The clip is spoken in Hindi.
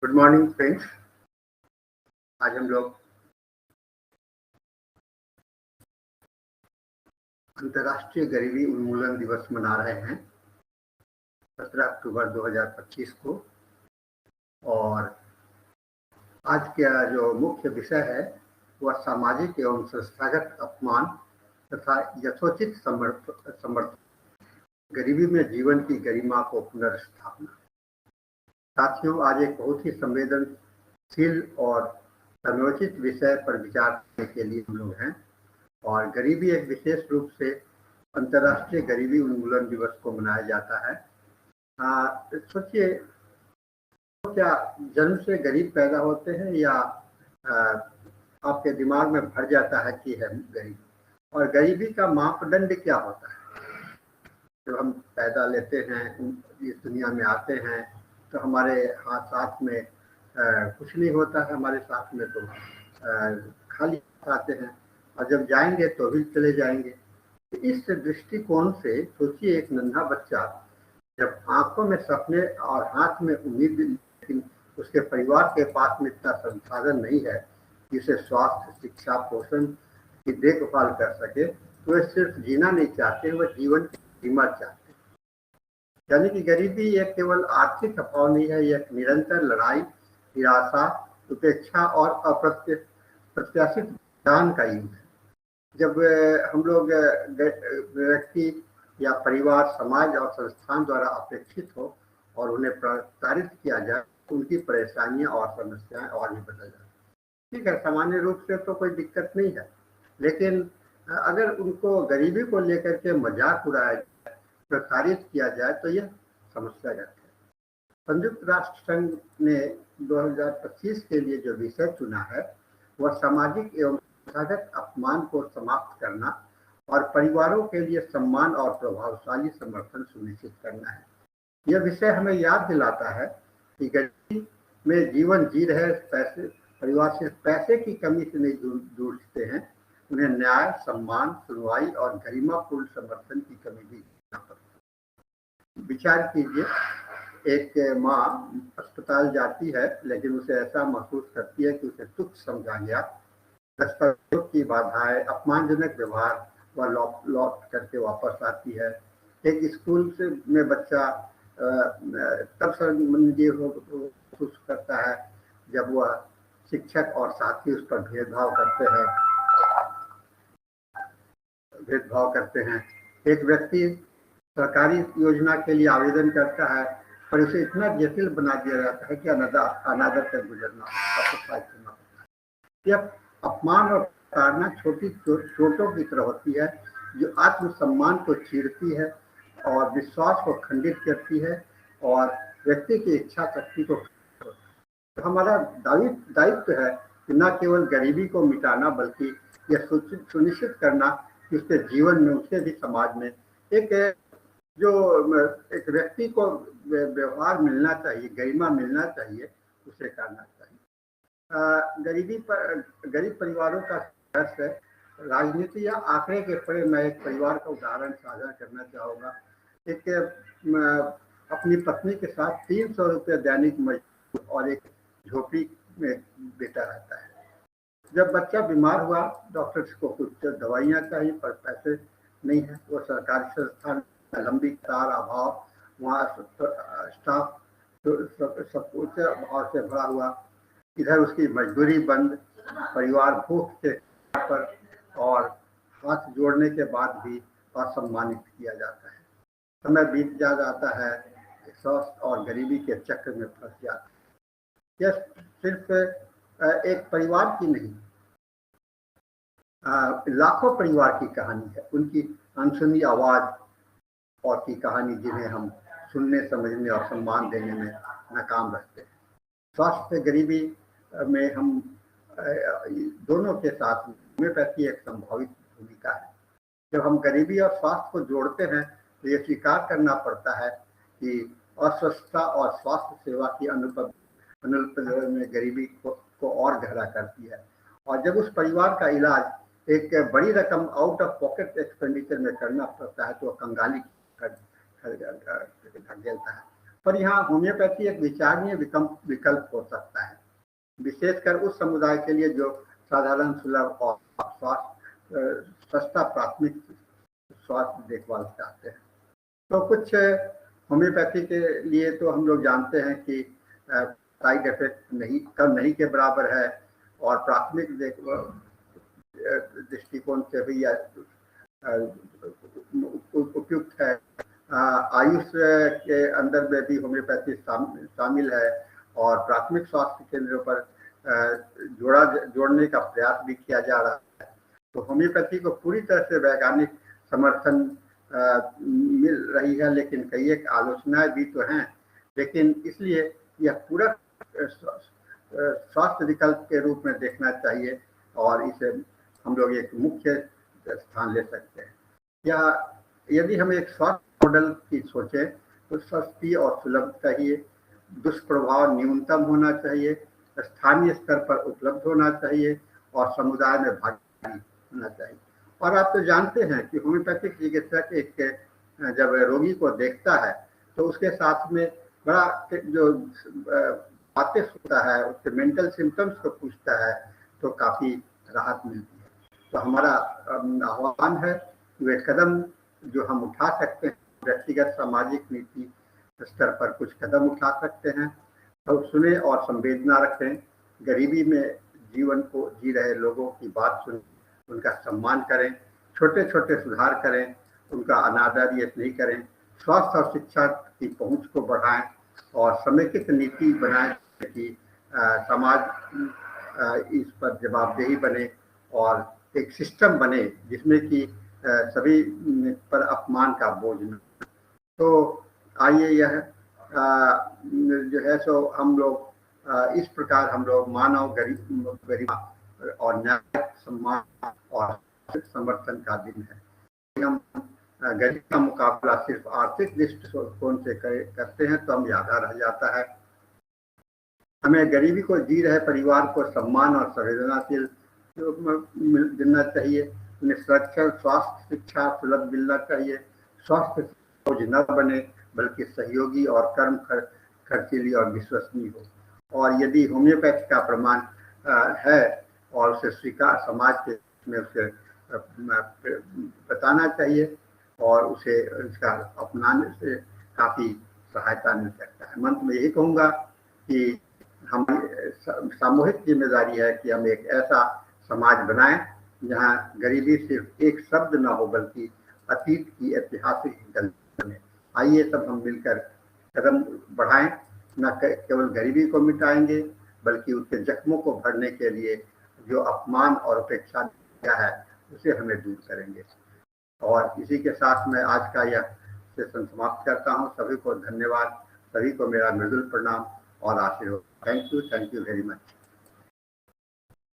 Good morning friends. आज हम लोग अंतर्राष्ट्रीय गरीबी उन्मूलन दिवस मना रहे हैं 17 अक्टूबर 2025 को। और आज का जो मुख्य विषय है वह सामाजिक एवं संस्थागत अपमान तथा यथोचित समर्थन, गरीबी में जीवन की गरिमा को पुनर्स्थापना। साथियों, आज एक बहुत ही संवेदनशील और समयोचित विषय पर विचार करने के लिए हम लोग हैं। और गरीबी एक विशेष रूप से अंतर्राष्ट्रीय गरीबी उन्मूलन दिवस को मनाया जाता है। सोचिए, तो क्या जन्म से गरीब पैदा होते हैं या आपके दिमाग में भर जाता है कि है गरीब? और गरीबी का मापदंड क्या होता है? जब हम पैदा लेते हैं, इस दुनिया में आते हैं, तो हमारे हाथ साथ में कुछ नहीं होता है, हमारे साथ में तो खाली आते हैं, और जब जाएंगे तो भी चले जाएंगे। इस दृष्टिकोण से सोचिए, एक नन्हा बच्चा जब आंखों में सपने और हाथ में उम्मीद, लेकिन उसके परिवार के पास में इतना संसाधन नहीं है कि उसे स्वास्थ्य, शिक्षा, पोषण की देखभाल कर सके, तो वे सिर्फ जीना नहीं चाहते, वह जीवन की सीमा चाहते हैं। यानी कि गरीबी एक केवल आर्थिक अभाव नहीं है, यह निरंतर लड़ाई, निराशा, उपेक्षा और अप्रत्याशित दान का युग है। जब हम लोग व्यक्ति या परिवार, समाज और संस्थान द्वारा अपेक्षित हो और उन्हें प्रताड़ित किया जाए, तो उनकी परेशानियां और समस्याएं और भी बदल जाती। ठीक है, सामान्य रूप से तो कोई दिक्कत नहीं है, लेकिन अगर उनको गरीबी को लेकर के मजाक उड़ाया जाए, प्रताड़ित किया जाए, तो यह समस्यागत है। संयुक्त राष्ट्र संघ ने 2025 के लिए जो विषय चुना है वह सामाजिक एवं संस्थागत अपमान को समाप्त करना और परिवारों के लिए सम्मान और प्रभावशाली समर्थन सुनिश्चित करना है। यह विषय हमें याद दिलाता है कि गरीबी में जीवन जी रहे परिवार सिर्फ पैसे की कमी से नहीं जूझते हैं, उन्हें न्याय, सम्मान, सुनवाई और गरिमापूर्ण समर्थन की कमी भी पड़ती है। विचार कीजिए, एक माँ अस्पताल जाती है, लेकिन उसे ऐसा महसूस करती है कि उसे तुच्छ समझा गया। दस्तावेजों की बाधाएं, अपमानजनक व्यवहार, वह लौट करके वापस आती है। एक स्कूल से में बच्चा तब शर्मिंदगी महसूस करता है जब वह शिक्षक और साथी उस पर भेदभाव करते हैं। एक व्यक्ति सरकारी योजना के लिए आवेदन करता है, पर उसे इतना जटिल बना दिया जाता है कि अनादर से गुजरना होता है। यह अपमान और प्रताड़ना छोटी चोटों की तरह होती है, जो आत्मसम्मान को चीरती है और विश्वास को खंडित करती है और व्यक्ति की इच्छा शक्ति को। तो हमारा दायित्व है कि न केवल गरीबी को मिटाना, बल्कि यह सुनिश्चित करना कि उसके जीवन में, उसके भी समाज में एक व्यक्ति को व्यवहार मिलना चाहिए, गरिमा मिलना चाहिए, उसे करना चाहिए। गरीब परिवारों का संघर्ष है। राजनीति या आंकड़े के परे मैं एक परिवार का उदाहरण साझा करना चाहूँगा। एक अपनी पत्नी के साथ 300 रुपये दैनिक मजदूर और एक झोपड़ी में बेटा रहता है। जब बच्चा बीमार हुआ, डॉक्टर को कुछ दवाइयाँ चाहिए, पर पैसे नहीं है। वो सरकारी संस्थान, लंबी कतार, अभाव, वहाँ स्टाफ सब कुछ अभाव से भरा हुआ। इधर उसकी मजदूरी बंद, परिवार भूख के पर और हाथ जोड़ने के बाद भी असम्मानित किया जाता है। समय बीत जाता है, स्वास्थ्य और गरीबी के चक्र में फंस जाता है। यह सिर्फ एक परिवार की नहीं, लाखों परिवार की कहानी है, उनकी अनसुनी आवाज और की कहानी, जिन्हें हम सुनने, समझने और सम्मान देने में नाकाम रहते हैं। स्वास्थ्य गरीबी में हम दोनों के साथ होम्योपैथी एक संभावित भूमिका है। जब हम गरीबी और स्वास्थ्य को जोड़ते हैं, तो ये स्वीकार करना पड़ता है कि अस्वस्थता और स्वास्थ्य सेवा की अनुपलब्धि में गरीबी को और गहरा करती है। और जब उस परिवार का इलाज एक बड़ी रकम आउट ऑफ पॉकेट एक्सपेंडिचर में करना पड़ता है, तो कंगाली ढकेलता है। पर यहाँ होम्योपैथी एक विचारणीय विकल्प हो सकता है, विशेषकर उस समुदाय के लिए जो साधारण, सुलभ और सस्ता प्राथमिक स्वास्थ्य देखभाल चाहते हैं। तो कुछ होम्योपैथी के लिए तो हम लोग जानते हैं कि साइड इफेक्ट कम नहीं के बराबर है और प्राथमिक दृष्टिकोण से भी उपयुक्त है। आयुष के अंदर में भी होम्योपैथी शामिल है और प्राथमिक स्वास्थ्य केंद्रों पर जोड़ने का प्रयास भी किया जा रहा है। तो होम्योपैथी को पूरी तरह से वैज्ञानिक समर्थन मिल रही है, लेकिन कई एक आलोचनाएं भी तो हैं। लेकिन इसलिए यह पूरा स्वास्थ्य विकल्प के रूप में देखना चाहिए और इसे हम लोग एक मुख्य स्थान ले सकते हैं। या यदि हम एक स्वास्थ्य मॉडल की सोचें तो सस्ती और सुलभ चाहिए, दुष्प्रभाव न्यूनतम होना चाहिए, स्थानीय स्तर पर उपलब्ध होना चाहिए और समुदाय में भागीदारी होना चाहिए। और आप तो जानते हैं कि होम्योपैथिक चिकित्सक जब रोगी को देखता है तो उसके साथ में बड़ा जो बातें सुनता है, उसके मेंटल सिम्टम्स को पूछता है, तो काफ़ी राहत मिलती है। तो हमारा आह्वान है कि वे कदम जो हम उठा सकते हैं, व्यक्तिगत सामाजिक नीति स्तर पर कुछ कदम उठा सकते हैं, तो सुने और संवेदना रखें, गरीबी में जीवन को जी रहे लोगों की बात सुनें, उनका सम्मान करें, छोटे छोटे सुधार करें, उनका अनादर ये नहीं करें, स्वास्थ्य और शिक्षा की पहुंच को बढ़ाएं और समेकित नीति बनाएं कि समाज इस पर जवाबदेही बने और एक सिस्टम बने जिसमें कि सभी पर अपमान का बोझ न। तो आइए यह जो है सो हम लोग इस प्रकार हम लोग मानव गरिमा और न्याय, सम्मान और समर्थन का दिन है। हम गरीब का मुकाबला सिर्फ आर्थिक दृष्टिकोण से करते हैं तो हम यादा रह जाता है। हमें गरीबी को जी रहे परिवार को सम्मान और संवेदनाशील मिलना चाहिए, उन्हें सुरक्षा, स्वास्थ्य, शिक्षा सुलभ मिलना चाहिए, स्वास्थ्य बोझ न बने बल्कि सहयोगी और कर्म खर्चीली और विश्वसनीय हो। और यदि होम्योपैथी का प्रमाण है और उसे स्वीकार समाज के में उसे बताना चाहिए और उसे इसका अपनाने से काफ़ी सहायता मिल सकता है। अंत में यही कहूँगा कि हमारी सामूहिक जिम्मेदारी है कि हम एक ऐसा समाज बनाएं जहां गरीबी सिर्फ एक शब्द ना हो बल्कि अतीत की ऐतिहासिक गलती बने। आइए सब हम मिलकर कदम बढ़ाएं, न केवल गरीबी को मिटाएंगे बल्कि उसके जख्मों को भरने के लिए जो अपमान और उपेक्षा किया है उसे हमें दूर करेंगे। और इसी के साथ मैं आज का यह सेशन समाप्त करता हूं। सभी को धन्यवाद, सभी को मेरा मृदुल प्रणाम और आशीर्वाद। Thank you very much.